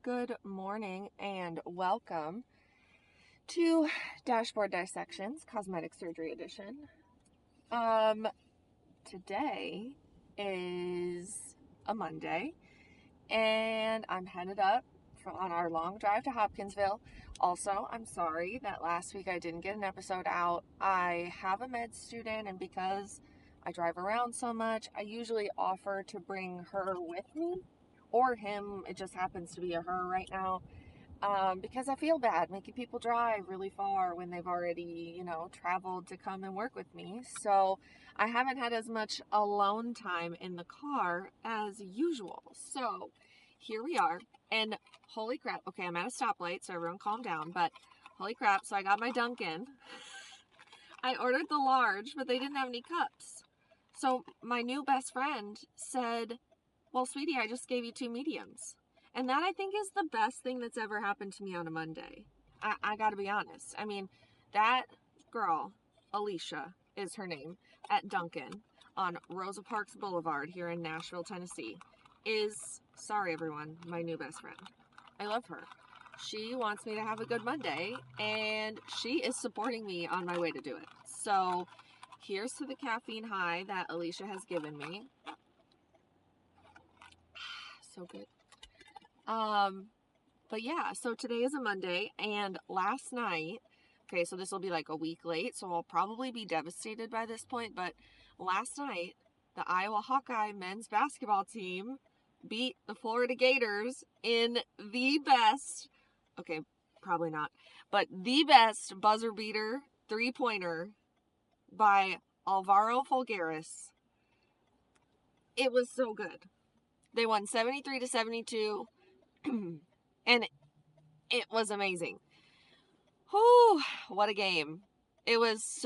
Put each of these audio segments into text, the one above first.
Good morning and welcome to Dashboard Dissections Cosmetic Surgery Edition. Today is a Monday and I'm headed up on our long drive to Hopkinsville. Also, I'm sorry that last week I didn't get an episode out. I have a med student, and because I drive around so much, I usually offer to bring her with me or him. It just happens to be a her right now. Because I feel bad making people drive really far when they've already, traveled to come and work with me. So I haven't had as much alone time in the car as usual. So here we are. And holy crap. Okay, I'm at a stoplight, so everyone calm down. But holy crap. So I got my Dunkin'. I ordered the large, but they didn't have any cups. So my new best friend said, well, sweetie, I just gave you 2 mediums. And that, I think, is the best thing that's ever happened to me on a Monday. I gotta be honest. I mean, that girl, Alicia is her name, at Dunkin' on Rosa Parks Boulevard here in Nashville, Tennessee, is, sorry everyone, my new best friend. I love her. She wants me to have a good Monday, and she is supporting me on my way to do it. So here's to the caffeine high that Alicia has given me. So good. But yeah, so today is a Monday, and last night, okay, so this will be like a week late, so I'll probably be devastated by this point, but last night, the Iowa Hawkeye men's basketball team beat the Florida Gators in the best, okay, probably not, but the best buzzer beater 3-pointer by Alvaro Folgueras. It was so good. They won 73-72. And it was amazing. Whew, what a game. It was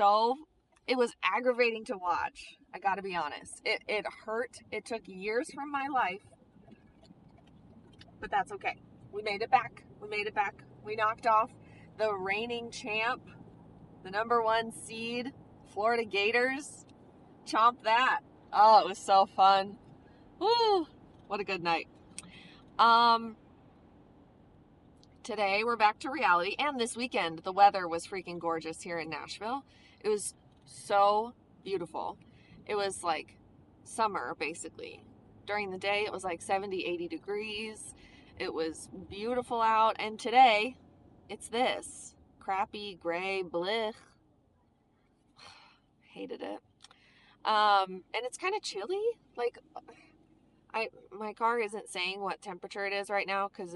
aggravating to watch. I gotta be honest. It hurt. It took years from my life. But that's okay. We made it back. We knocked off the reigning champ, the #1 seed, Florida Gators. Chomp that. Oh, it was so fun. Woo, what a good night. Today we're back to reality, and this weekend the weather was freaking gorgeous here in Nashville. It was so beautiful. It was like summer basically. During the day it was like 70-80 degrees. It was beautiful out, and today it's this crappy gray blech. Hated it. And it's kind of chilly. Like my car isn't saying what temperature it is right now because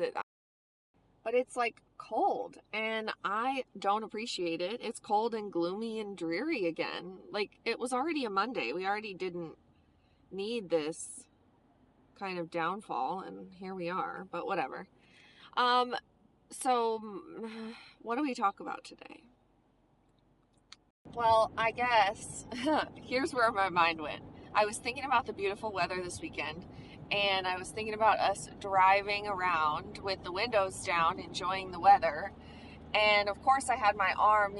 but it's like cold, and I don't appreciate it. It's cold and gloomy and dreary again. Like, it was already a Monday. We already didn't need this kind of downfall, and here we are, but whatever. So what do we talk about today? Well, I guess here's where my mind went. I was thinking about the beautiful weather this weekend, and I was thinking about us driving around with the windows down, enjoying the weather. And of course I had my arm,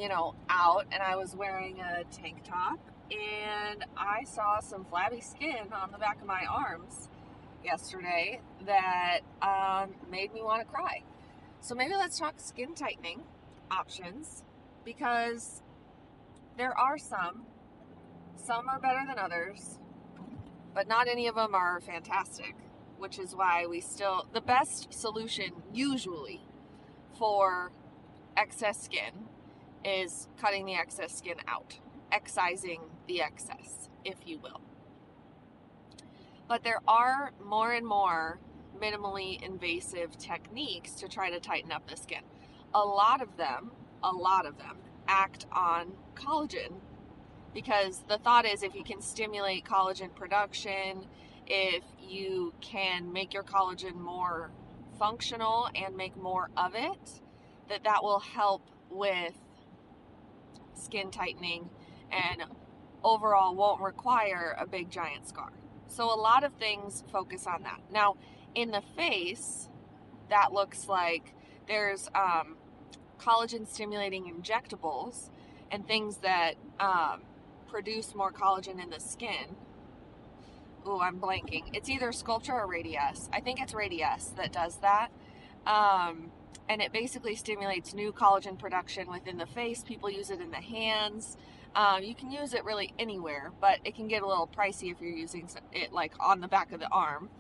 out, and I was wearing a tank top, and I saw some flabby skin on the back of my arms yesterday that made me want to cry. So maybe let's talk skin tightening options, because there are some are better than others, but not any of them are fantastic, which is why the best solution usually for excess skin is cutting the excess skin out, excising the excess, if you will. But there are more and more minimally invasive techniques to try to tighten up the skin. A lot of them act on collagen, because the thought is if you can stimulate collagen production, if you can make your collagen more functional and make more of it, that will help with skin tightening and overall won't require a big giant scar. So a lot of things focus on that. Now, in the face, that looks like there's collagen stimulating injectables and things that produce more collagen in the skin. Ooh, I'm blanking. It's either Sculptra or Radiesse. I think it's Radiesse that does that. And it basically stimulates new collagen production within the face. People use it in the hands. You can use it really anywhere, but it can get a little pricey if you're using it like on the back of the arm.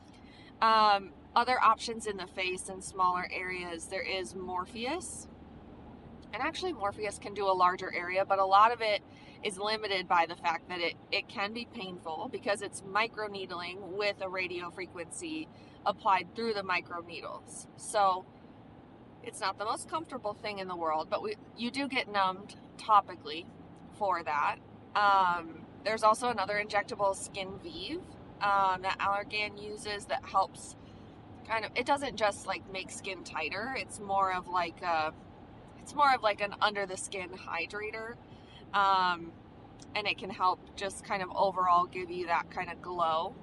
Other options in the face and smaller areas, there is Morpheus. And actually Morpheus can do a larger area, but a lot of it is limited by the fact that it can be painful because it's microneedling with a radio frequency applied through the microneedles. So it's not the most comfortable thing in the world, but you do get numbed topically for that. There's also another injectable, Skin Vive, that Allergan uses that helps it doesn't just like make skin tighter. It's more of like an under the skin hydrator. And it can help just kind of overall give you that kind of glow.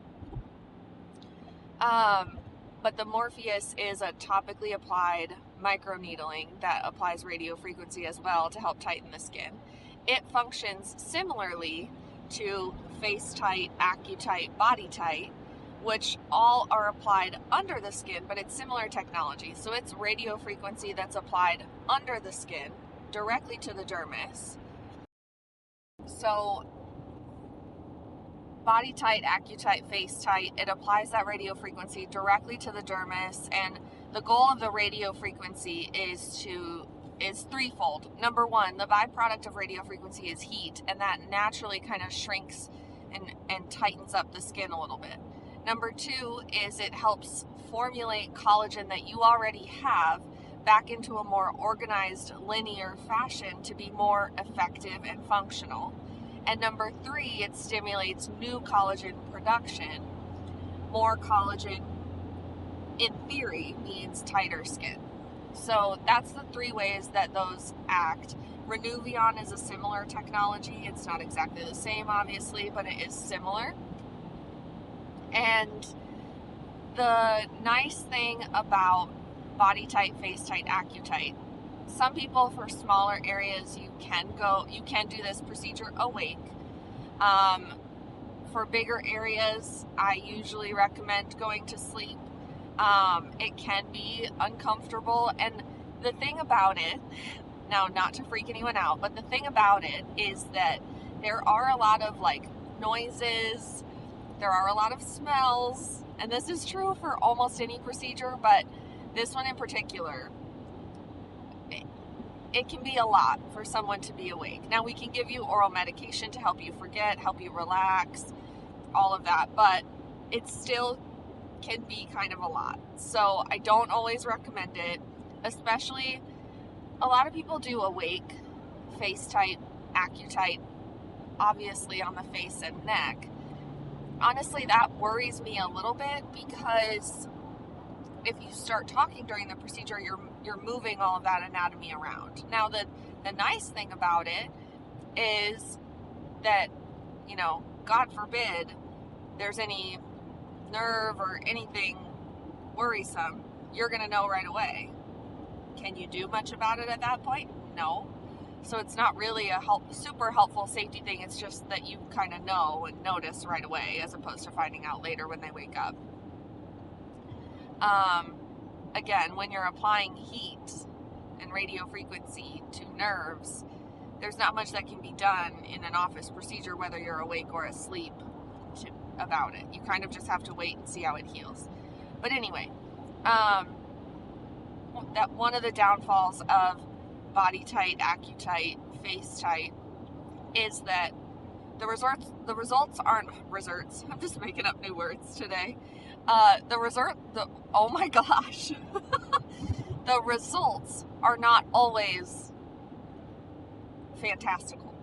But the Morpheus is a topically applied microneedling that applies radio frequency as well to help tighten the skin. It functions similarly to Face Tight, AccuTight, Body Tight, which all are applied under the skin, but it's similar technology. So it's radio frequency that's applied under the skin directly to the dermis. So Body Tight, AccuTight, Face Tight, it applies that radio frequency directly to the dermis, and the goal of the radio frequency is threefold. Number one, the byproduct of radio frequency is heat, and that naturally kind of shrinks and tightens up the skin a little bit. Number two is it helps formulate collagen that you already have back into a more organized, linear fashion to be more effective and functional. And number three, it stimulates new collagen production. More collagen, in theory, means tighter skin. So that's the three ways that those act. Renuvion is a similar technology. It's not exactly the same, obviously, but it is similar. And the nice thing about Body Tight, Face Tight, AccuTight, some people for smaller areas you can do this procedure awake. For bigger areas, I usually recommend going to sleep. It can be uncomfortable, and the thing about it, now not to freak anyone out, but the thing about it is that there are a lot of like noises, there are a lot of smells, and this is true for almost any procedure, but this one in particular, it can be a lot for someone to be awake. Now we can give you oral medication to help you forget, help you relax, all of that, but it still can be kind of a lot. So I don't always recommend it, especially a lot of people do awake, Face Tight, AccuTight, obviously on the face and neck. Honestly, that worries me a little bit because if you start talking during the procedure, you're moving all of that anatomy around. Now, the nice thing about it is that, God forbid there's any nerve or anything worrisome, you're going to know right away. Can you do much about it at that point? No. So it's not really a super helpful safety thing. It's just that you kind of know and notice right away as opposed to finding out later when they wake up. Again, when you're applying heat and radio frequency to nerves, there's not much that can be done in an office procedure, whether you're awake or asleep, about it. You kind of just have to wait and see how it heals. But anyway, that one of the downfalls of Body Tight, AccuTight, Face Tight is that the results aren't results. I'm just making up new words today. Oh my gosh. The results are not always fantastical.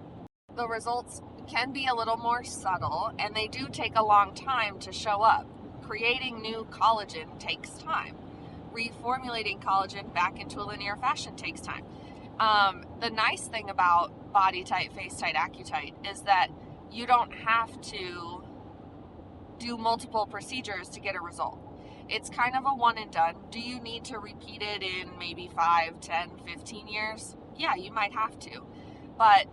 The results can be a little more subtle, and they do take a long time to show up. Creating new collagen takes time. Reformulating collagen back into a linear fashion takes time. The nice thing about Body Tight, Face Tight, AccuTight is that you don't have to do multiple procedures to get a result. It's kind of a one and done. Do you need to repeat it in maybe 5, 10, 15 years? Yeah, you might have to. But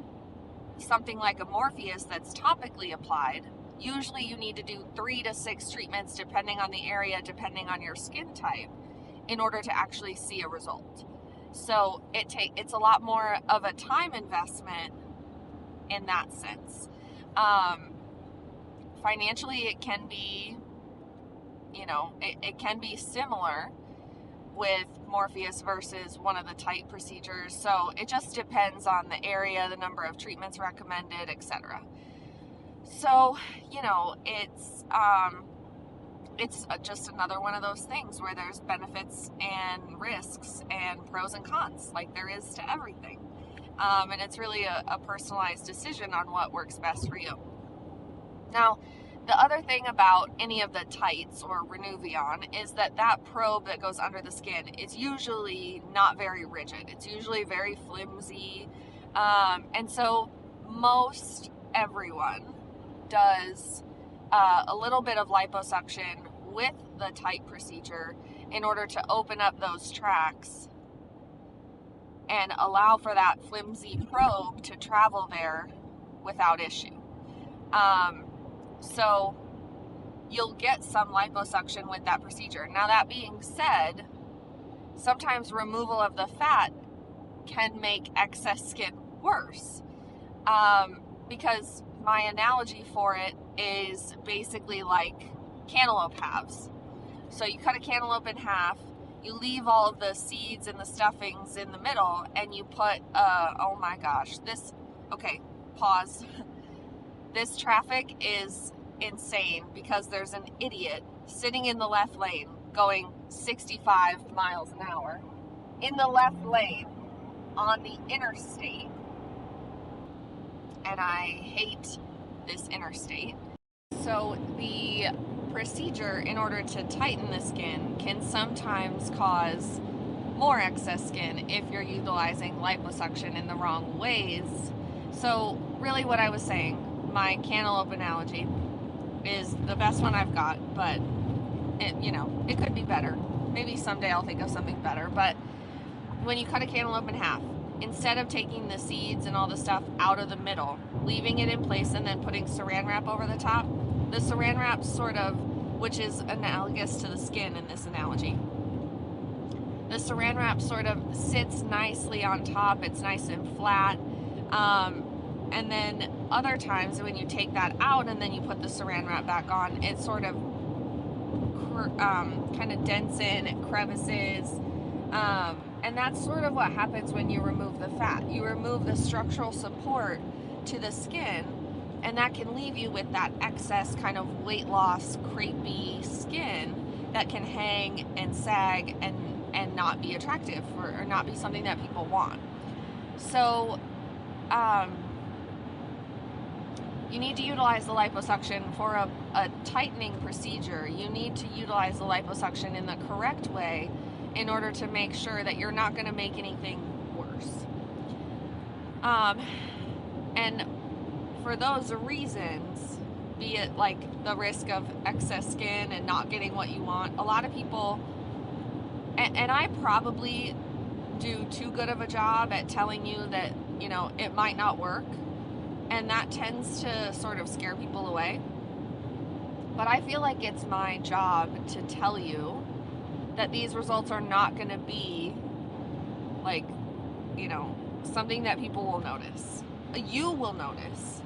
something like a Morpheus that's topically applied, usually you need to do 3 to 6 treatments depending on the area, depending on your skin type. in order to actually see a result. So it's a lot more of a time investment in that sense. Financially, it can be, it can be similar with Morpheus versus one of the tight procedures. So it just depends on the area, the number of treatments recommended, etc. So, it's just another one of those things where there's benefits and risks and pros and cons, like there is to everything. And it's really a personalized decision on what works best for you. Now, the other thing about any of the tights or Renuvion is that probe that goes under the skin is usually not very rigid. It's usually very flimsy. And so most everyone does a little bit of liposuction with the tight procedure in order to open up those tracks and allow for that flimsy probe to travel there without issue. So you'll get some liposuction with that procedure. Now, that being said, sometimes removal of the fat can make excess skin worse. Because my analogy for it is basically like cantaloupe halves. So you cut a cantaloupe in half, you leave all of the seeds and the stuffings in the middle, and you put, oh my gosh, pause. This traffic is insane because there's an idiot sitting in the left lane going 65 miles an hour in the left lane on the interstate. And I hate this interstate. So the procedure, in order to tighten the skin, can sometimes cause more excess skin if you're utilizing liposuction in the wrong ways. So really what I was saying, my cantaloupe analogy is the best one I've got, but it could be better. Maybe someday I'll think of something better. But when you cut a cantaloupe in half, instead of taking the seeds and all the stuff out of the middle, leaving it in place and then putting saran wrap over the top, the saran wrap which is analogous to the skin in this analogy, the saran wrap sort of sits nicely on top. It's nice and flat. And then other times when you take that out and then you put the saran wrap back on, it sort of kind of dents in crevices. And that's sort of what happens when you remove the fat. You remove the structural support to the skin, and that can leave you with that excess kind of weight loss, crepey skin that can hang and sag and not be attractive or not be something that people want. So, you need to utilize the liposuction for a tightening procedure. You need to utilize the liposuction in the correct way in order to make sure that you're not going to make anything worse. And for those reasons, be it like the risk of excess skin and not getting what you want, a lot of people, and I probably do too good of a job at telling you that, it might not work. And that tends to sort of scare people away. But I feel like it's my job to tell you that these results are not going to be like, something that people will notice. You will notice.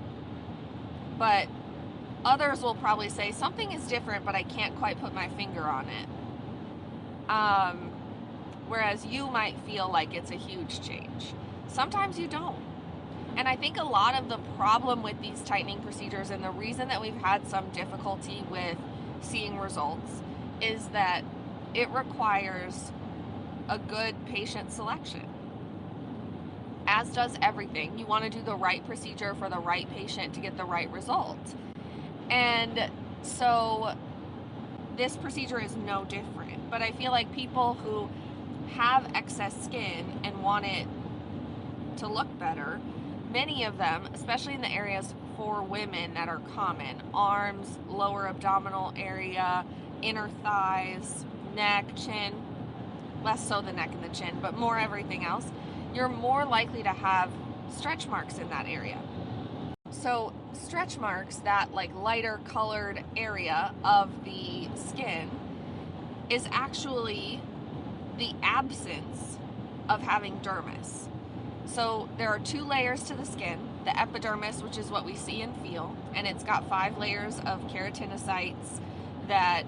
But others will probably say something is different, but I can't quite put my finger on it. Whereas you might feel like it's a huge change. Sometimes you don't. And I think a lot of the problem with these tightening procedures and the reason that we've had some difficulty with seeing results is that it requires a good patient selection. As does everything. You want to do the right procedure for the right patient to get the right result. And so this procedure is no different. But I feel like people who have excess skin and want it to look better, many of them, especially in the areas for women that are common, arms, lower abdominal area, inner thighs, neck, chin, less so the neck and the chin, but more everything else, you're more likely to have stretch marks in that area. So stretch marks, that like lighter colored area of the skin, is actually the absence of having dermis. So there are 2 layers to the skin, the epidermis, which is what we see and feel, and it's got 5 layers of keratinocytes that,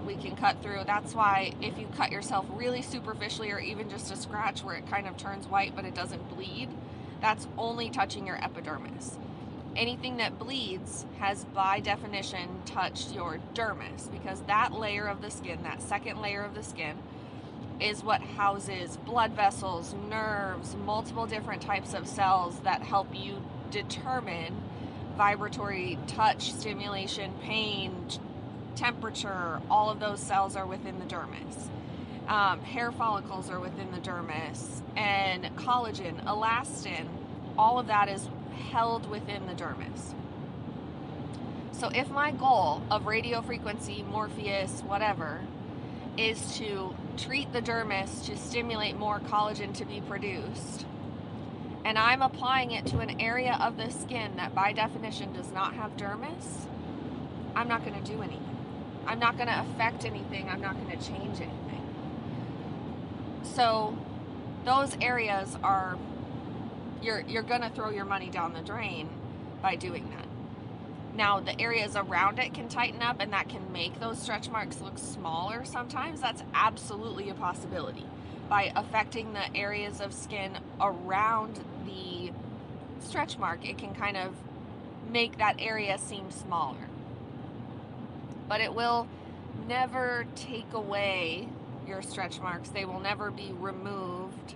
we can cut through. That's why if you cut yourself really superficially, or even just a scratch where it kind of turns white but it doesn't bleed, that's only touching your epidermis. Anything that bleeds has by definition touched your dermis, because that layer of the skin, that second layer of the skin, is what houses blood vessels, nerves, multiple different types of cells that help you determine vibratory touch, stimulation, pain, temperature. All of those cells are within the dermis. Hair follicles are within the dermis, and collagen, elastin, all of that is held within the dermis. So if my goal of radiofrequency, Morpheus, whatever, is to treat the dermis to stimulate more collagen to be produced, and I'm applying it to an area of the skin that by definition does not have dermis, I'm not going to do anything. I'm not going to affect anything. I'm not going to change anything. So those areas are, you're going to throw your money down the drain by doing that. Now, the areas around it can tighten up, and that can make those stretch marks look smaller sometimes. That's absolutely a possibility. By affecting the areas of skin around the stretch mark, it can kind of make that area seem smaller. But it will never take away your stretch marks. They will never be removed.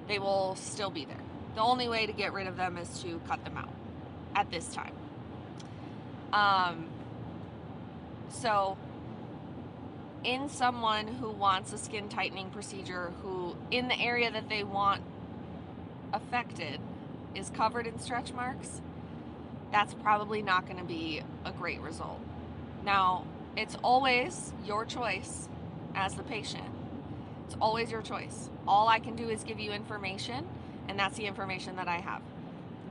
They will still be there. The only way to get rid of them is to cut them out at this time. So in someone who wants a skin tightening procedure, who in the area that they want affected is covered in stretch marks, that's probably not going to be a great result. Now, it's always your choice as the patient. It's always your choice. All I can do is give you information, and that's the information that I have.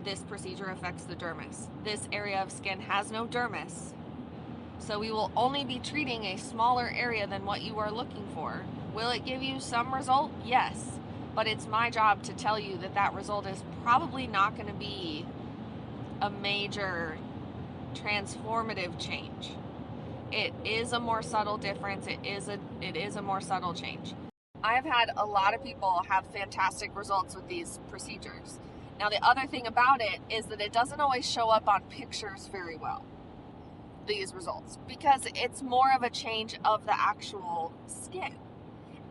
This procedure affects the dermis. This area of skin has no dermis. So we will only be treating a smaller area than what you are looking for. Will it give you some result? Yes. But it's my job to tell you that that result is probably not going to be a major transformative change. It is a more subtle difference. It is a more subtle change. I have had a lot of people have fantastic results with these procedures. Now, the other thing about it is that it doesn't always show up on pictures very well, these results, because it's more of a change of the actual skin.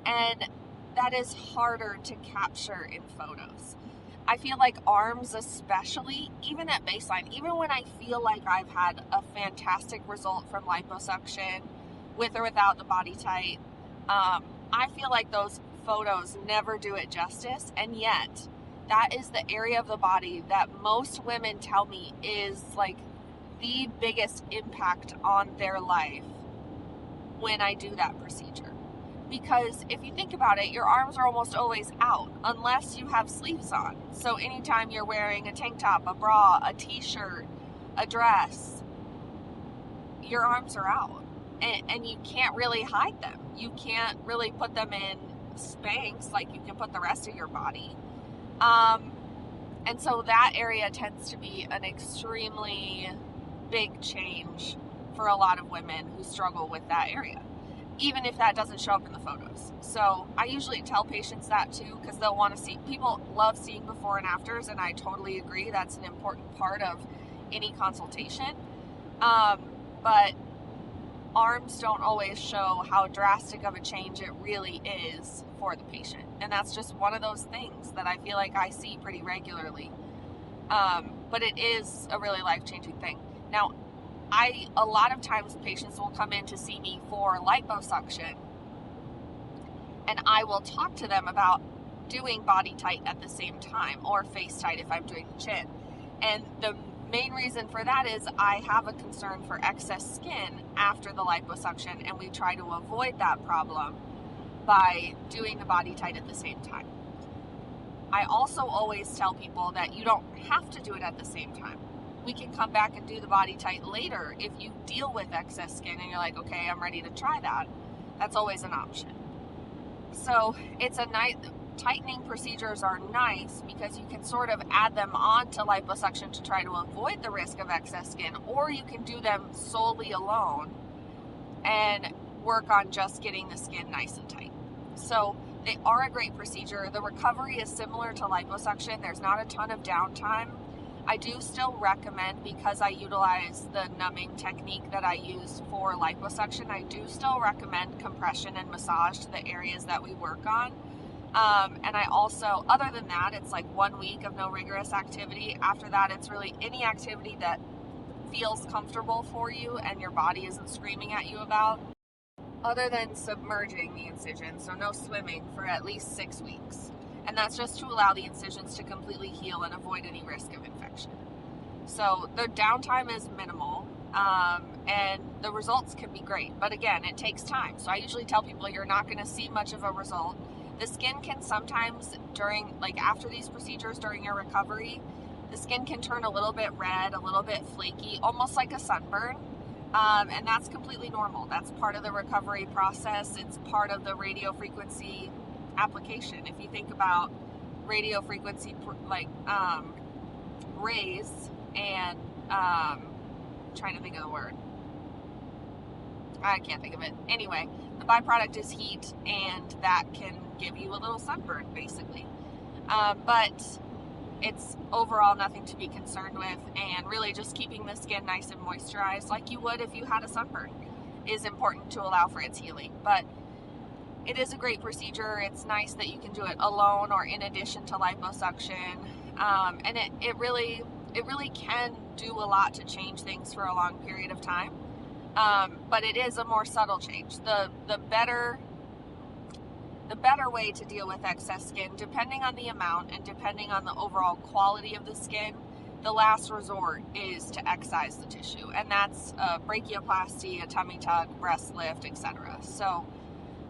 And that is harder to capture in photos. I feel like arms especially, even at baseline, even when I feel like I've had a fantastic result from liposuction, with or without the body tight, I feel like those photos never do it justice. And yet, that is the area of the body that most women tell me is like the biggest impact on their life when I do that procedure. Because if you think about it, your arms are almost always out unless you have sleeves on. So anytime you're wearing a tank top, a bra, a t-shirt, a dress, your arms are out. And you can't really hide them. You can't really put them in Spanx like you can put the rest of your body. And so that area tends to be an extremely big change for a lot of women who struggle with that area, even if that doesn't show up in the photos. So I usually tell patients that too, because they'll want to see, people love seeing before and afters, and I totally agree. That's an important part of any consultation. But arms don't always show how drastic of a change it really is for the patient. And that's just one of those things that I feel like I see pretty regularly. But it is a really life-changing thing. Now, a lot of times patients will come in to see me for liposuction, and I will talk to them about doing body tight at the same time, or face tight if I'm doing the chin. And the main reason for that is I have a concern for excess skin after the liposuction, and we try to avoid that problem by doing the body tight at the same time. I also always tell people that you don't have to do it at the same time. We can come back and do the body tight later if you deal with excess skin and you're like, okay, I'm ready to try that. That's always an option. So it's a nice, tightening procedures are nice because you can sort of add them on to liposuction to try to avoid the risk of excess skin, or you can do them solely alone and work on just getting the skin nice and tight. So they are a great procedure. The recovery is similar to liposuction. There's not a ton of downtime. I do still recommend, because I utilize the numbing technique that I use for liposuction, I do still recommend compression and massage to the areas that we work on. And I also, other than that, it's like 1 week of no rigorous activity. After that, it's really any activity that feels comfortable for you and your body isn't screaming at you about, other than submerging the incision. So no swimming for at least 6 weeks. And that's just to allow the incisions to completely heal and avoid any risk of infection. So the downtime is minimal, and the results can be great. But again, it takes time. So I usually tell people you're not going to see much of a result. The skin can sometimes, after these procedures, during your recovery, the skin can turn a little bit red, a little bit flaky, almost like a sunburn. And that's completely normal. That's part of the recovery process. It's part of the radio frequency application. If you think about radio frequency, rays and, trying to think of the word. I can't think of it. Anyway, the byproduct is heat, and that can give you a little sunburn, basically. But it's overall nothing to be concerned with, and really just keeping the skin nice and moisturized like you would if you had a sunburn is important to allow for its healing. But it is a great procedure. It's nice that you can do it alone or in addition to liposuction, and it really can do a lot to change things for a long period of time. But it is a more subtle change. The better way to deal with excess skin, depending on the amount and depending on the overall quality of the skin, the last resort is to excise the tissue, and that's a brachioplasty, a tummy tuck, breast lift, etc. So,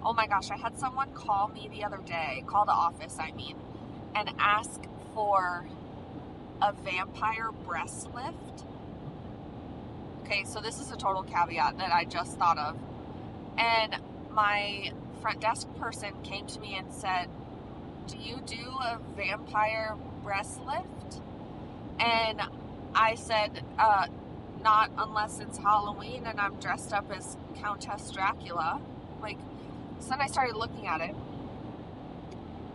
oh my gosh, I had someone call me the other day, call the office, and ask for a vampire breast lift. Okay, so this is a total caveat that I just thought of. And my front desk person came to me and said, "Do you do a vampire breast lift?" And I said, not unless it's Halloween and I'm dressed up as Countess Dracula. So then I started looking at it.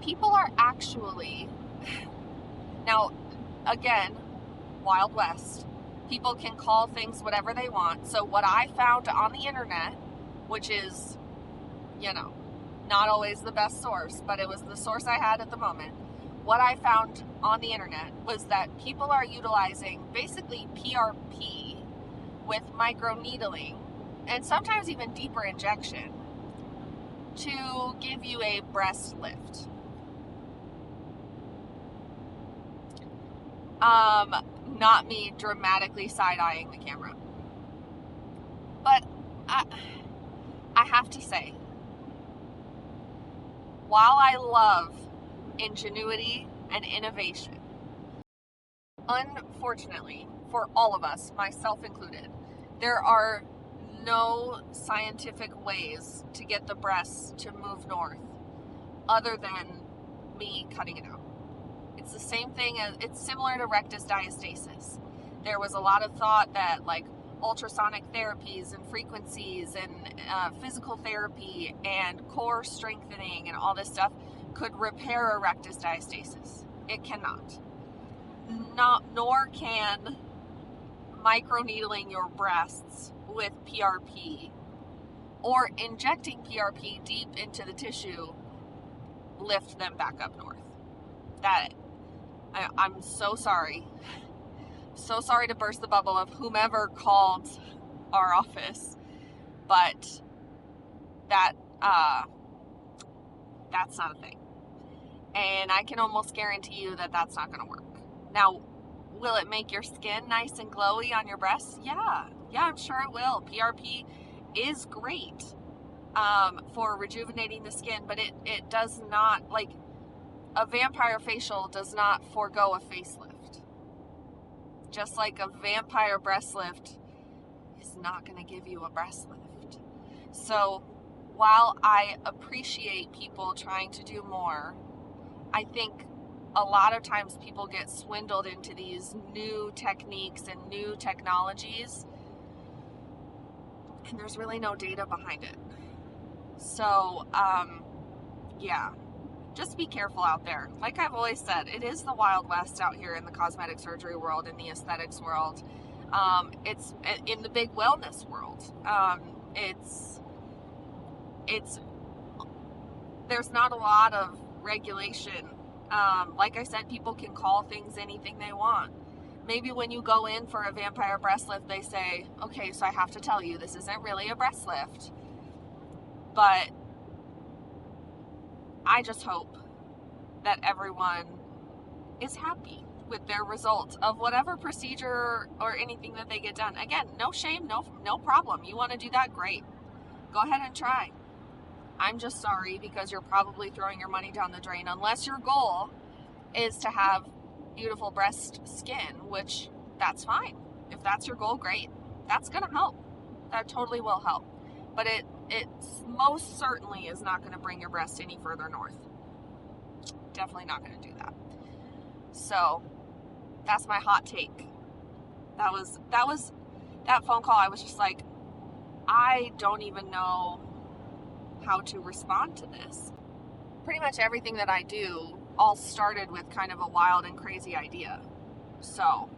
People are actually, now, again, Wild West. People can call things whatever they want. So what I found on the internet, which is, not always the best source, but it was the source I had at the moment. What I found on the internet was that people are utilizing basically PRP with microneedling and sometimes even deeper injection to give you a breast lift. Not me dramatically side-eyeing the camera. But I have to say, while I love ingenuity and innovation, unfortunately for all of us, myself included, there are no scientific ways to get the breasts to move north other than me cutting it out. It's the same thing it's similar to rectus diastasis. There was a lot of thought that ultrasonic therapies and frequencies and physical therapy and core strengthening and all this stuff could repair a rectus diastasis. It cannot. Nor can microneedling your breasts with PRP or injecting PRP deep into the tissue lift them back up north. I'm so sorry. So sorry to burst the bubble of whomever called our office, but that's not a thing. And I can almost guarantee you that that's not going to work. Now, will it make your skin nice and glowy on your breasts? Yeah, I'm sure it will. PRP is great for rejuvenating the skin, but it does not, a vampire facial does not forego a facelift. Just like a vampire breast lift is not going to give you a breast lift. So while I appreciate people trying to do more, I think a lot of times people get swindled into these new techniques and new technologies, and there's really no data behind it. So, yeah, just be careful out there. Like I've always said, it is the Wild West out here in the cosmetic surgery world, in the aesthetics world. It's in the big wellness world. It's there's not a lot of regulation. Like I said, people can call things anything they want. Maybe when you go in for a vampire breast lift, they say, okay, so I have to tell you, this isn't really a breast lift. But I just hope that everyone is happy with their results of whatever procedure or anything that they get done. Again, no shame, no problem. You want to do that, great. Go ahead and try. I'm just sorry because you're probably throwing your money down the drain unless your goal is to have beautiful breast skin, which that's fine. If that's your goal, great. That's going to help. That totally will help. But it most certainly is not going to bring your breast any further north. Definitely not going to do that. So that's my hot take. That phone call. I was just like, I don't even know how to respond to this. Pretty much everything that I do all started with kind of a wild and crazy idea. So,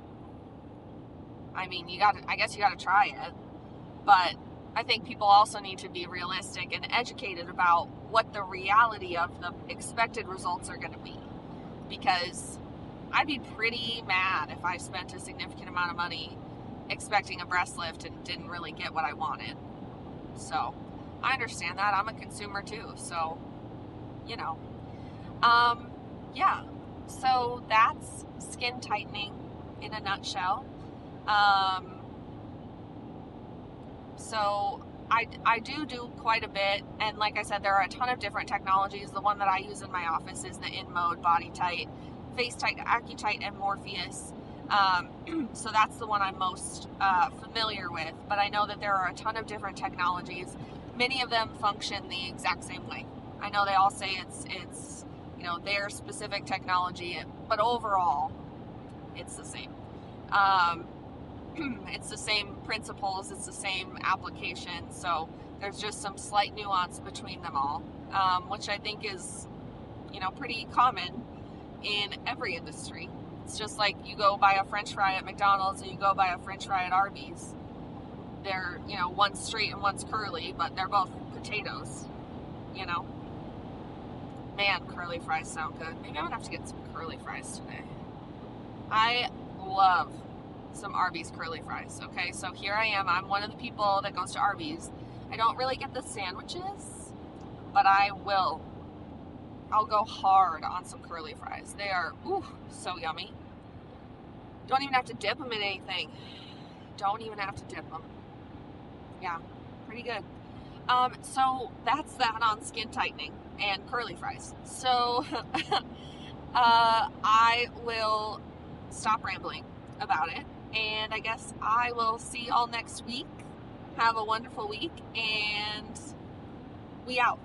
I mean, I guess you got to try it. But I think people also need to be realistic and educated about what the reality of the expected results are going to be. Because I'd be pretty mad if I spent a significant amount of money expecting a breast lift and didn't really get what I wanted. So, I understand that. I'm a consumer too. So, you know. Yeah. So, that's skin tightening in a nutshell. So I do quite a bit, and like I said, there are a ton of different technologies. The one that I use in my office is the InMode Body Tight, Face Tight, AccuTight, and Morpheus. So that's the one I'm most familiar with, but I know that there are a ton of different technologies. Many of them function the exact same way. I know they all say it's their specific technology, but overall it's the same. It's the same principles, it's the same application, so there's just some slight nuance between them all, which I think is, pretty common in every industry. It's just like you go buy a French fry at McDonald's and you go buy a French fry at Arby's. They're, one's straight and one's curly, but they're both potatoes, Man, curly fries sound good. Maybe I'm gonna have to get some curly fries today. I love some Arby's curly fries. Okay, so here I am. I'm one of the people that goes to Arby's. I don't really get the sandwiches, but I'll go hard on some curly fries. They are, so yummy. Don't even have to dip them in anything. Don't even have to dip them. Yeah, pretty good. So that's that on skin tightening and curly fries. So I will stop rambling about it. And I guess I will see y'all next week. Have a wonderful week, and we out.